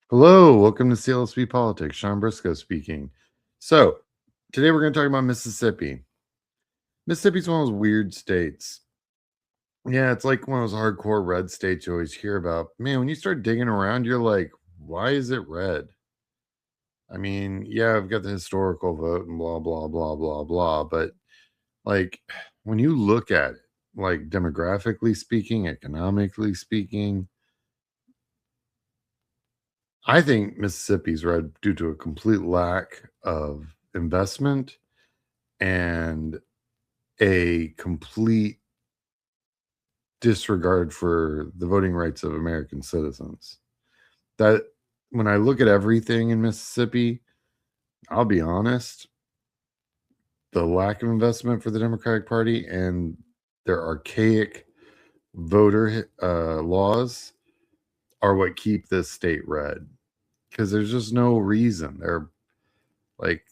Hello, welcome to CLSP Politics. Sean Briscoe speaking. So, today we're going to talk about Mississippi. Mississippi's one of those weird states. Yeah, it's like one of those hardcore red states you always hear about. Man, when you start digging around, you're like, why is it red? I mean, yeah, I've got the historical vote and blah, blah, blah, blah, blah. But like, when you look at it, like demographically speaking, economically speaking, I think Mississippi's red due to a complete lack of investment and a complete disregard for the voting rights of American citizens. That when I look at everything in Mississippi, I'll be honest, the lack of investment for the Democratic Party and their archaic voter laws are what keep this state red because there's just no reason. They're like,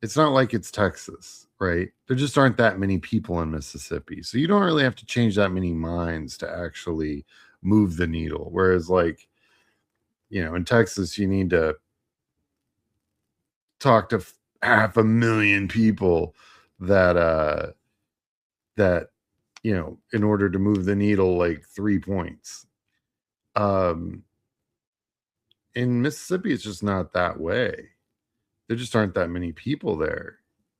it's not like it's Texas, right? There just aren't that many people in Mississippi. So you don't really have to change that many minds to actually move the needle. Whereas, like, in Texas, you need to talk to 500,000 people that, that, in order to move the needle like 3 points. Um, in Mississippi, it's just not that way. There just aren't that many people there.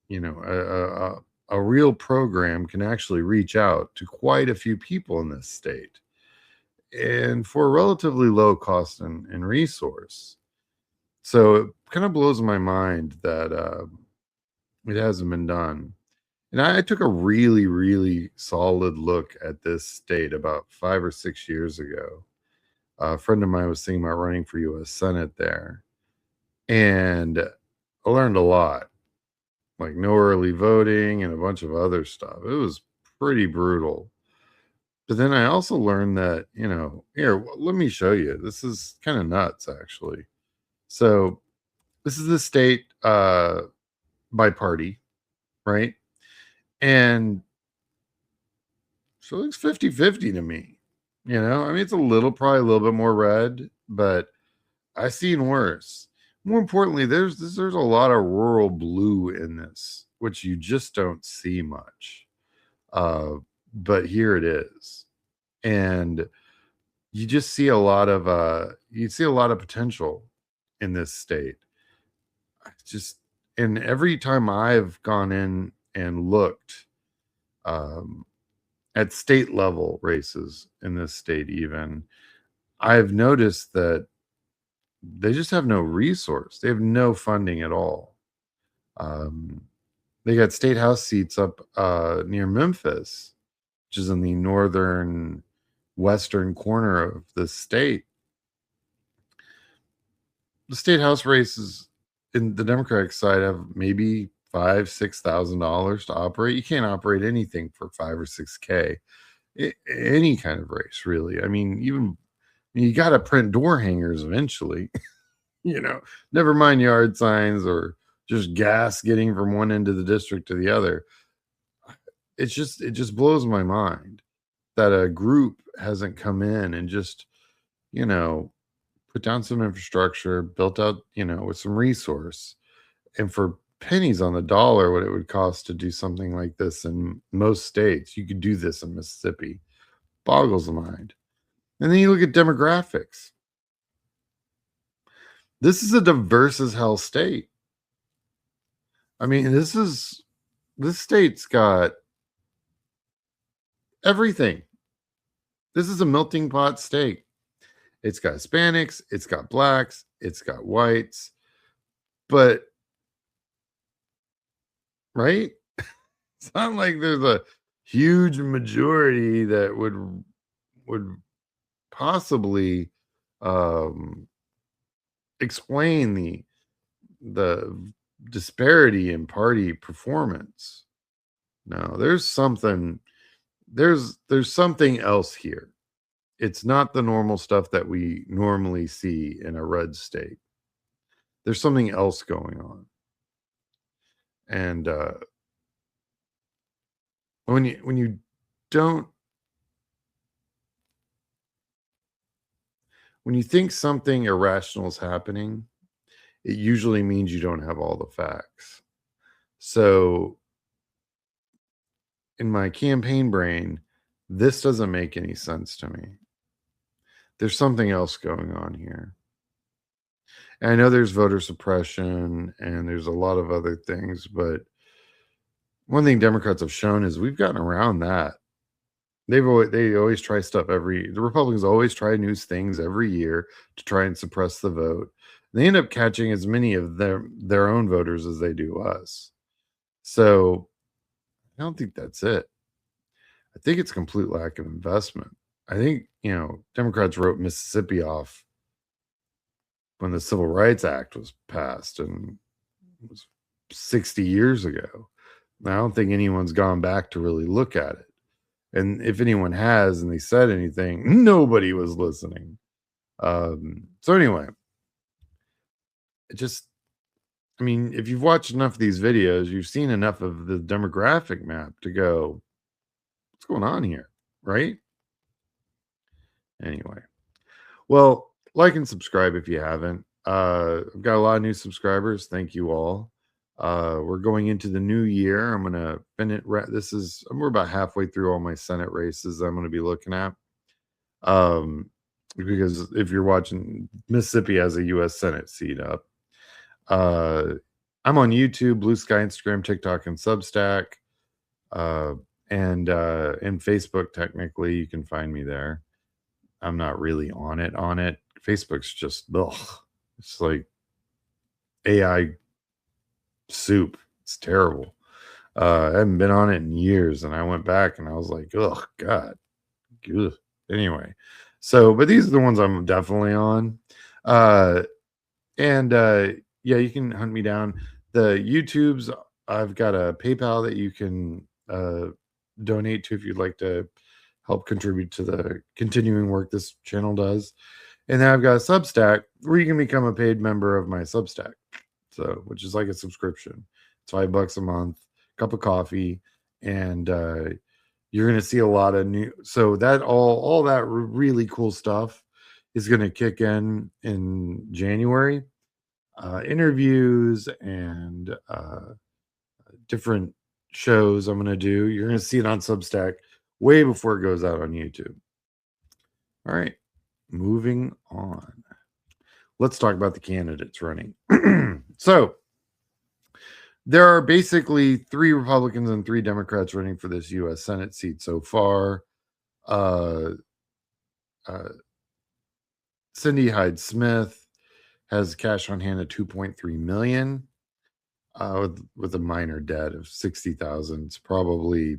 A real program can actually reach out to quite a few people in this state and for a relatively low cost and resource. So it kind of blows my mind that it hasn't been done. And I took a really, really solid look at this state about 5 or 6 years ago. A friend of mine was thinking about running for U.S. Senate there. And I learned a lot, like no early voting and a bunch of other stuff. It was pretty brutal. But then I also learned that, here, let me show you. This is kind of nuts, actually. So this is the state by party, right? And so it looks 50-50 to me. I mean, it's probably a little bit more red, but I've seen worse. More importantly, there's a lot of rural blue in this, which you just don't see much. Uh, but here it is. And you just see a lot of potential in this state. Just and every time I've gone in and looked um, at state level races in this state, even I've noticed that they just have no resource. They have no funding at all. Um, they got state house seats up near Memphis, which is in the northern western corner of the state. The state house races in the Democratic side have maybe $5,000-6,000 to operate. You can't operate anything for 5 or 6K. Any kind of race, really. I mean, even you got to print door hangers eventually. Never mind yard signs or just gas getting from one end of the district to the other. It just blows my mind that a group hasn't come in and just, you know, put down some infrastructure, built out, with some resource. And for pennies on the dollar, what it would cost to do something like this in most states, you could do this in Mississippi. Boggles the mind. And then you look at demographics. This is a diverse as hell state. I mean, this state's got everything. This is a melting pot state. It's got Hispanics, it's got blacks, it's got whites, but right? It's not like there's a huge majority that would possibly um explain the disparity in party performance. No, there's something else here. It's not the normal stuff that we normally see in a red state. There's something else going on. And when you don't when you think something irrational is happening, it usually means you don't have all the facts. So in my campaign brain, this doesn't make any sense to me. There's something else going on here. And I know there's voter suppression and there's a lot of other things, but one thing Democrats have shown is we've gotten around that. They always try stuff the Republicans always try new things every year to try and suppress the vote. They end up catching as many of their own voters as they do us. So I don't think that's it. I think it's complete lack of investment. I think, Democrats wrote Mississippi off when the Civil Rights Act was passed, and it was 60 years ago. I don't think anyone's gone back to really look at it. And if anyone has and they said anything, nobody was listening. So anyway, if you've watched enough of these videos, you've seen enough of the demographic map to go, what's going on here? Right? Anyway. Well, like and subscribe if you haven't. I've got a lot of new subscribers. Thank you all. We're going into the new year. I'm gonna finish. We're about halfway through all my Senate races I'm gonna be looking at. Because if you're watching, Mississippi has a U.S. Senate seat up. I'm on YouTube, Blue Sky, Instagram, TikTok, and Substack, and Facebook. Technically, you can find me there. I'm not really on it. Facebook's just, ugh. It's like AI soup. It's terrible. I haven't been on it in years, and I went back and I was like, oh God. Ugh. Anyway, but these are the ones I'm definitely on. Yeah, you can hunt me down. The YouTubes, I've got a PayPal that you can donate to if you'd like to help contribute to the continuing work this channel does. And then I've got a Substack where you can become a paid member of my Substack. So, which is like a subscription. It's $5 a month, cup of coffee, and you're going to see a lot of new. So that all that really cool stuff is going to kick in January. Interviews and different shows I'm going to do. You're going to see it on Substack way before it goes out on YouTube. All right, moving on. Let's talk about the candidates running. So there are basically 3 Republicans and 3 Democrats running for this U.S. Senate seat so far. Cindy Hyde-Smith has cash on hand of $2.3 million, with a minor debt of $60,000. It's probably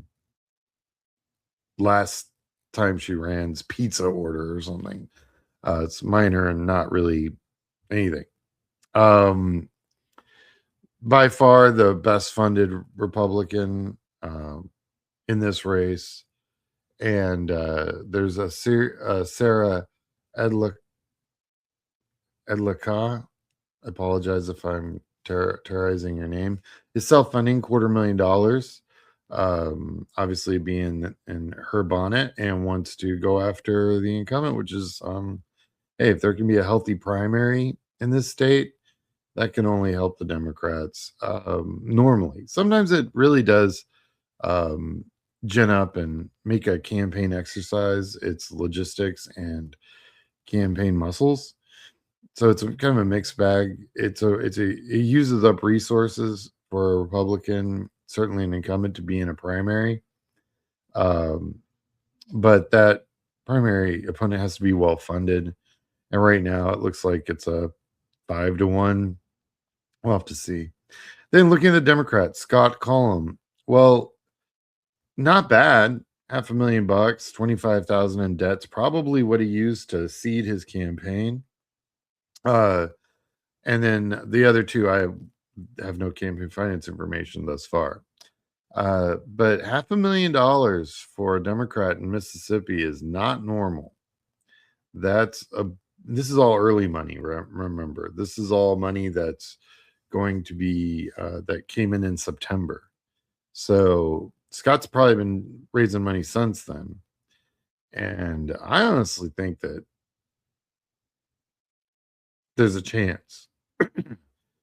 last time she ran's pizza order or something. It's minor and not really anything. By far the best funded Republican in this race. And there's a Sarah Edlicka. I apologize if I'm terrorizing your name. Is self-funding $250,000. Obviously being in her bonnet and wants to go after the incumbent, which is hey, if there can be a healthy primary in this state, that can only help the Democrats. Normally, sometimes it really does gin up and make a campaign exercise its logistics and campaign muscles. So it's kind of a mixed bag. It uses up resources for a Republican, certainly an incumbent, to be in a primary. But that primary opponent has to be well funded. And right now it looks like it's a 5-1. We'll have to see. Then looking at the Democrats, Scott Cullum. Well, not bad. $500,000, 25,000 in debts, probably what he used to seed his campaign. And then the other 2, I have no campaign finance information thus far. But $500,000 for a Democrat in Mississippi is not normal. This is all early money. Remember, this is all money that's going to be that came in September. So Scott's probably been raising money since then. And I honestly think that there's a chance.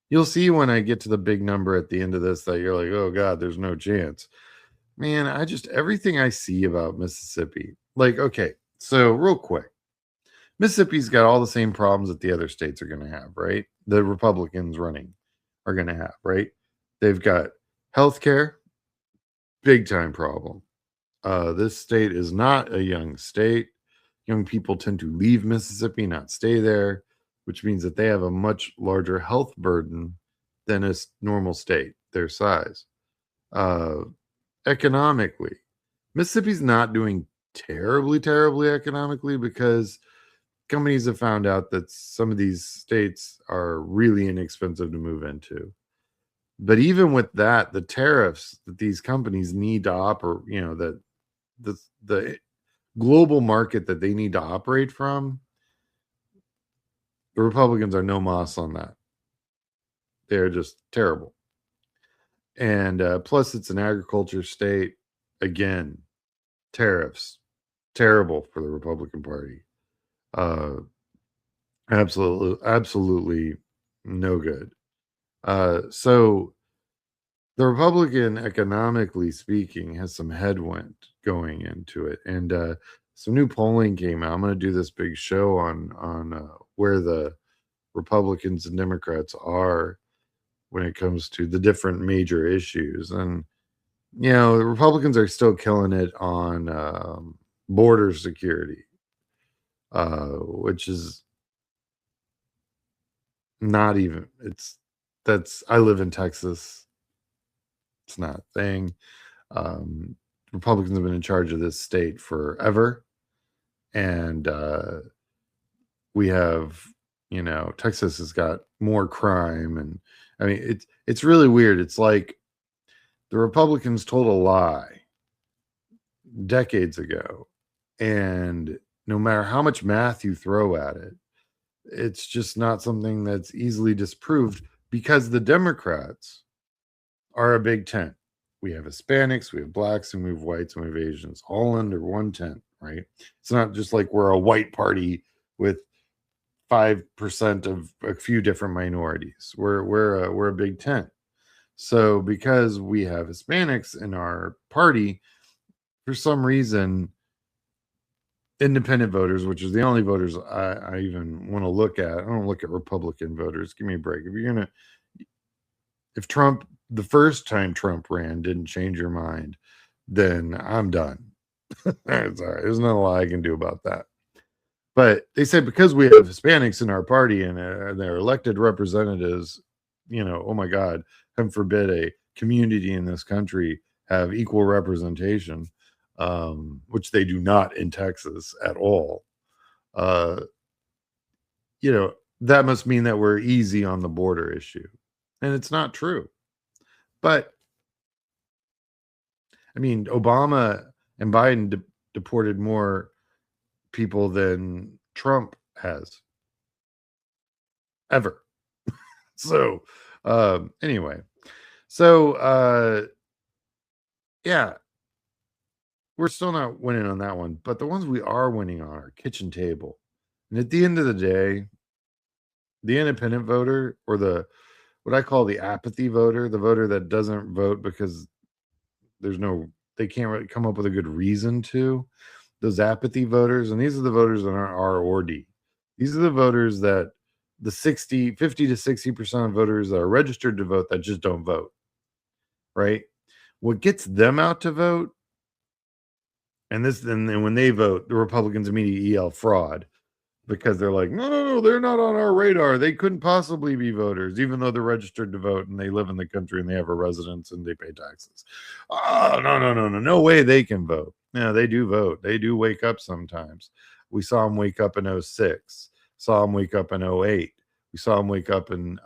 You'll see when I get to the big number at the end of this that you're like, oh God, there's no chance. Man, everything I see about Mississippi, like, okay, so real quick, Mississippi's got all the same problems that the other states are going to have, right? The Republicans running are going to have, right? They've got healthcare, big time problem. This state is not a young state. Young people tend to leave Mississippi, not stay there, which means that they have a much larger health burden than a normal state their size. Uh, Economically, Mississippi's not doing terribly economically because companies have found out that some of these states are really inexpensive to move into. But even with that, the tariffs that these companies need to operate, that the global market that they need to operate from, the Republicans are no moss on that. They're just terrible. And plus, it's an agriculture state. Again, tariffs, terrible for the Republican Party. Absolutely no good. So the Republican, economically speaking, has some headwind going into it, and some new polling came out. I'm going to do this big show on where the Republicans and Democrats are when it comes to the different major issues, and the Republicans are still killing it on border security, which is not even. I live in Texas. It's not a thing. Republicans have been in charge of this state forever, and we have, Texas has got more crime, and I mean it's really weird. It's like the Republicans told a lie decades ago, and no matter how much math you throw at it, it's just not something that's easily disproved because the Democrats are a big tent. We have Hispanics, we have blacks, and we have whites, and we have Asians, all under one tent, right? It's not just like we're a white party with 5% of a few different minorities. We're a big tent. So because we have Hispanics in our party, for some reason, independent voters, which is the only voters I even want to look at. I don't look at Republican voters. Give me a break. If Trump, the first time Trump ran, didn't change your mind, then I'm done. It's all right. There's not a lot I can do about that. But they said because we have Hispanics in our party and they're elected representatives, oh my God, heaven forbid a community in this country have equal representation, which they do not in Texas at all. That must mean that we're easy on the border issue. And it's not true. But I mean, Obama and Biden deported more people than Trump has ever. So, anyway, yeah, we're still not winning on that one, but the ones we are winning on are kitchen table. And at the end of the day, the independent voter, or what I call the apathy voter, the voter that doesn't vote because they can't really come up with a good reason to, those apathy voters, and these are the voters that aren't R or D. These are the voters that the 50 to 60% of voters that are registered to vote that just don't vote, right? What gets them out to vote, and when they vote, the Republicans immediately yell fraud because they're like, no, they're not on our radar. They couldn't possibly be voters, even though they're registered to vote and they live in the country and they have a residence and they pay taxes. Oh, no way they can vote. Yeah, they do vote. They do wake up sometimes. We saw them wake up in 06, saw them wake up in 08. We saw them wake up in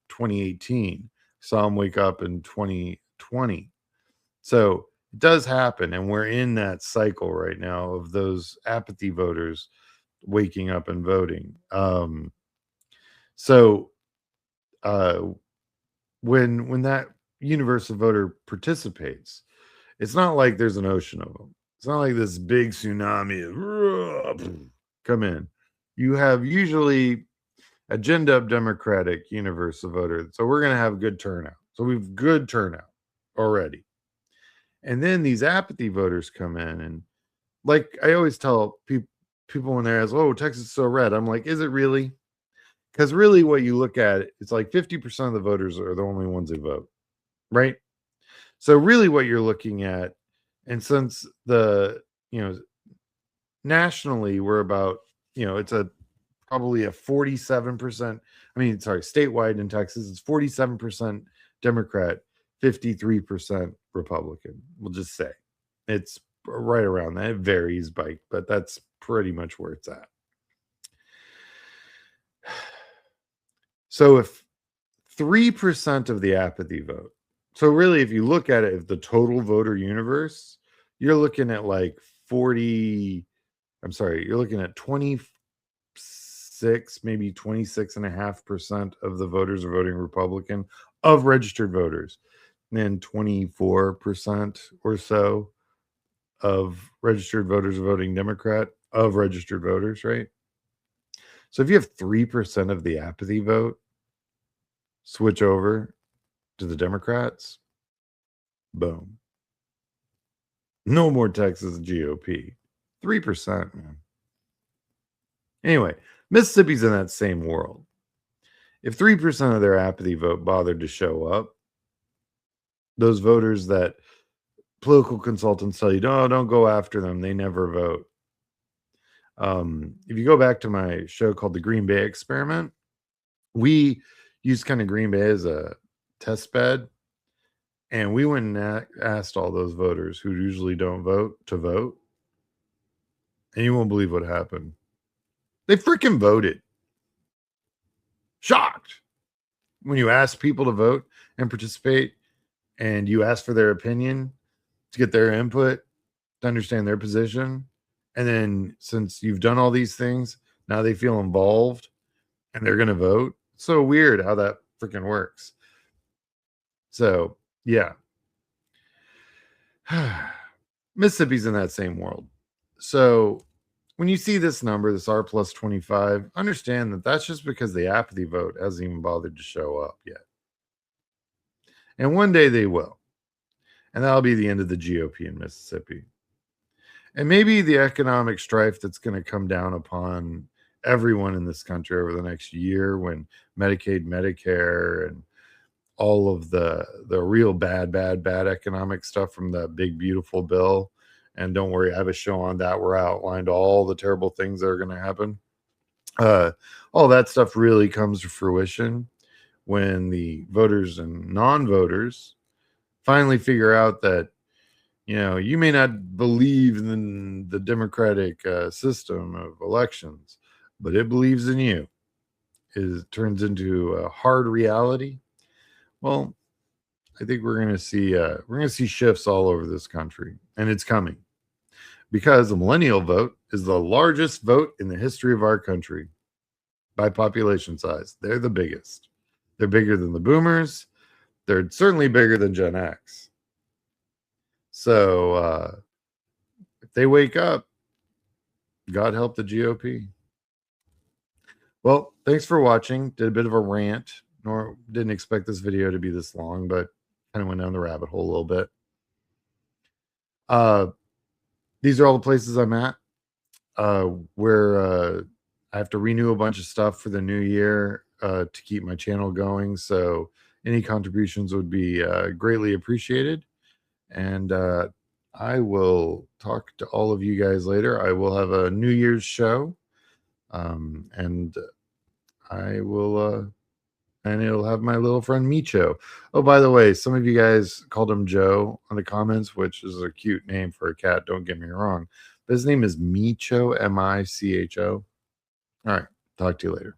2018, saw them wake up in 2020. So it does happen. And we're in that cycle right now of those apathy voters waking up and voting. So when that universal voter participates, it's not like there's an ocean of them. It's not like this big tsunami of come in. You have usually agenda of Democratic universe of voters. So we're going to have good turnout. So we've good turnout already. And then these apathy voters come in, and like I always tell people when they're asked, "Oh, Texas is so red," I'm like, "Is it really?" Because really, what you look at, it's like 50% of the voters are the only ones who vote, right? So really, what you're looking at, and since you know nationally we're about it's a probably a 47%. I mean, sorry, statewide in Texas, it's 47% Democrat, 53% Republican. We'll just say it's right around that. It varies but that's pretty much where it's at. So if 3% of the apathy vote, so really, if you look at it, if the total voter universe, you're looking at like 40, I'm sorry, you're looking at 26, maybe 26.5% of the voters are voting Republican of registered voters. And then 24% or so of registered voters are voting Democrat of registered voters, right? So if you have 3% of the apathy vote switch over to the Democrats, boom. No more Texas GOP. 3%, man. Anyway, Mississippi's in that same world. If 3% of their apathy vote bothered to show up, those voters that political consultants tell you, no, don't go after them, they never vote. If you go back to my show called The Green Bay Experiment, we used kind of Green Bay as a test bed. And we went and asked all those voters who usually don't vote to vote. And you won't believe what happened. They freaking voted. Shocked. When you ask people to vote and participate and you ask for their opinion to get their input, to understand their position. And then since you've done all these things, now they feel involved and they're going to vote. It's so weird how that freaking works. So, yeah. Mississippi's in that same world. So when you see this number, this R plus 25, understand that that's just because the apathy vote hasn't even bothered to show up yet. And one day they will. And that'll be the end of the GOP in Mississippi. And maybe the economic strife that's going to come down upon everyone in this country over the next year when Medicaid, Medicare, and all of the real bad economic stuff from that big, beautiful bill. And don't worry, I have a show on that where I outlined all the terrible things that are going to happen. All that stuff really comes to fruition when the voters and non-voters finally figure out that you may not believe in the democratic system of elections, but it believes in you. It turns into a hard reality. Well, I think we're going to see shifts all over this country, and it's coming because the millennial vote is the largest vote in the history of our country by population size. They're the biggest. They're bigger than the boomers. They're certainly bigger than Gen X. So if they wake up, God help the GOP. Well, thanks for watching. Did a bit of a rant. Nor didn't expect this video to be this long, but kind of went down the rabbit hole a little bit. These are all the places I'm at where I have to renew a bunch of stuff for the new year to keep my channel going. So any contributions would be greatly appreciated. And I will talk to all of you guys later. I will have a New Year's show. And I will and it'll have my little friend Micho. Oh, by the way, some of you guys called him Joe on the comments, which is a cute name for a cat. Don't get me wrong. But his name is Micho, Micho. All right. Talk to you later.